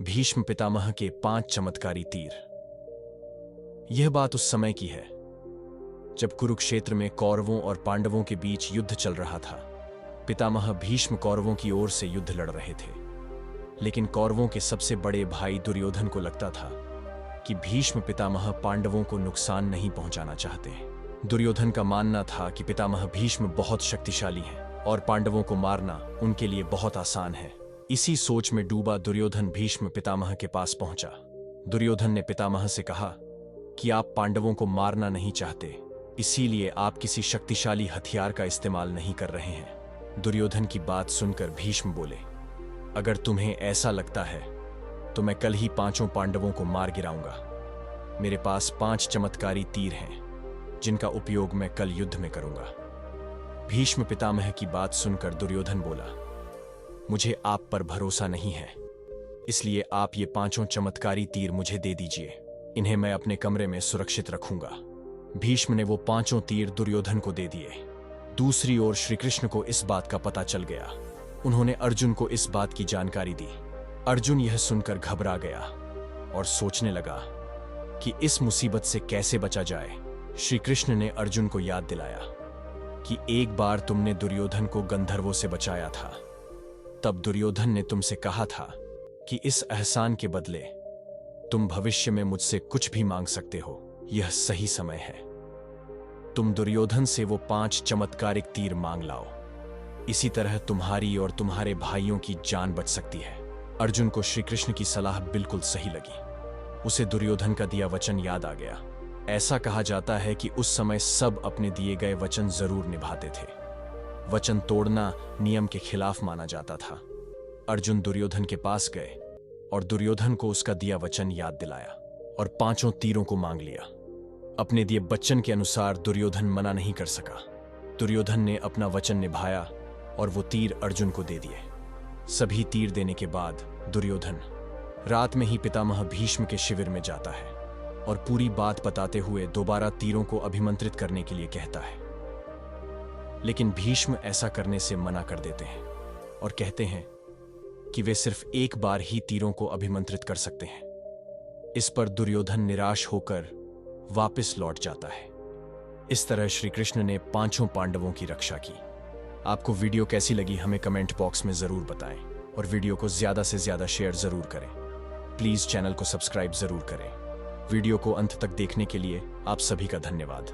भीष्म पितामह के 5 चमत्कारी तीर। यह बात उस समय की है जब कुरुक्षेत्र में कौरवों और पांडवों के बीच युद्ध चल रहा था। पितामह भीष्म कौरवों की ओर से युद्ध लड़ रहे थे, लेकिन कौरवों के सबसे बड़े भाई दुर्योधन को लगता था कि भीष्म पितामह पांडवों को नुकसान नहीं पहुंचाना चाहते। दुर्योधन का मानना था कि पितामह भीष्म बहुत शक्तिशाली हैं और पांडवों को मारना उनके लिए बहुत आसान है। इसी सोच में डूबा दुर्योधन भीष्म पितामह के पास पहुंचा। दुर्योधन ने पितामह से कहा कि आप पांडवों को मारना नहीं चाहते, इसीलिए आप किसी शक्तिशाली हथियार का इस्तेमाल नहीं कर रहे हैं। दुर्योधन की बात सुनकर भीष्म बोले, अगर तुम्हें ऐसा लगता है तो मैं कल ही 5 पांडवों को मार गिराऊंगा। मेरे पास 5 चमत्कारी तीर हैं जिनका उपयोग मैं कल युद्ध में करूंगा। भीष्म पितामह की बात सुनकर दुर्योधन बोला, मुझे आप पर भरोसा नहीं है, इसलिए आप ये 5 चमत्कारी तीर मुझे दे दीजिए। इन्हें मैं अपने कमरे में सुरक्षित रखूंगा। भीष्म ने वो 5 तीर दुर्योधन को दे दिए। दूसरी ओर श्री कृष्ण को इस बात का पता चल गया। उन्होंने अर्जुन को इस बात की जानकारी दी। अर्जुन यह सुनकर घबरा गया और सोचने लगा कि इस मुसीबत से कैसे बचा जाए। श्री कृष्ण ने अर्जुन को याद दिलाया कि एक बार तुमने दुर्योधन को गंधर्वों से बचाया था। तब दुर्योधन ने तुमसे कहा था कि इस एहसान के बदले तुम भविष्य में मुझसे कुछ भी मांग सकते हो। यह सही समय है। तुम दुर्योधन से वो 5 चमत्कारिक तीर मांग लाओ। इसी तरह तुम्हारी और तुम्हारे भाइयों की जान बच सकती है। अर्जुन को श्री कृष्ण की सलाह बिल्कुल सही लगी। उसे दुर्योधन का दिया वचन याद आ गया। ऐसा कहा जाता है कि उस समय सब अपने दिए गए वचन जरूर निभाते थे। वचन तोड़ना नियम के खिलाफ माना जाता था। अर्जुन दुर्योधन के पास गए और दुर्योधन को उसका दिया वचन याद दिलाया और 5 तीरों को मांग लिया। अपने दिए वचन के अनुसार दुर्योधन मना नहीं कर सका। दुर्योधन ने अपना वचन निभाया और वो तीर अर्जुन को दे दिए। सभी तीर देने के बाद दुर्योधन रात में ही पितामह भीष्म के शिविर में जाता है और पूरी बात बताते हुए दोबारा तीरों को अभिमंत्रित करने के लिए कहता है। लेकिन भीष्म ऐसा करने से मना कर देते हैं और कहते हैं कि वे सिर्फ एक बार ही तीरों को अभिमंत्रित कर सकते हैं। इस पर दुर्योधन निराश होकर वापस लौट जाता है। इस तरह श्री कृष्ण ने 5 पांडवों की रक्षा की। आपको वीडियो कैसी लगी हमें कमेंट बॉक्स में जरूर बताएं और वीडियो को ज्यादा से ज्यादा शेयर जरूर करें। प्लीज चैनल को सब्सक्राइब जरूर करें। वीडियो को अंत तक देखने के लिए आप सभी का धन्यवाद।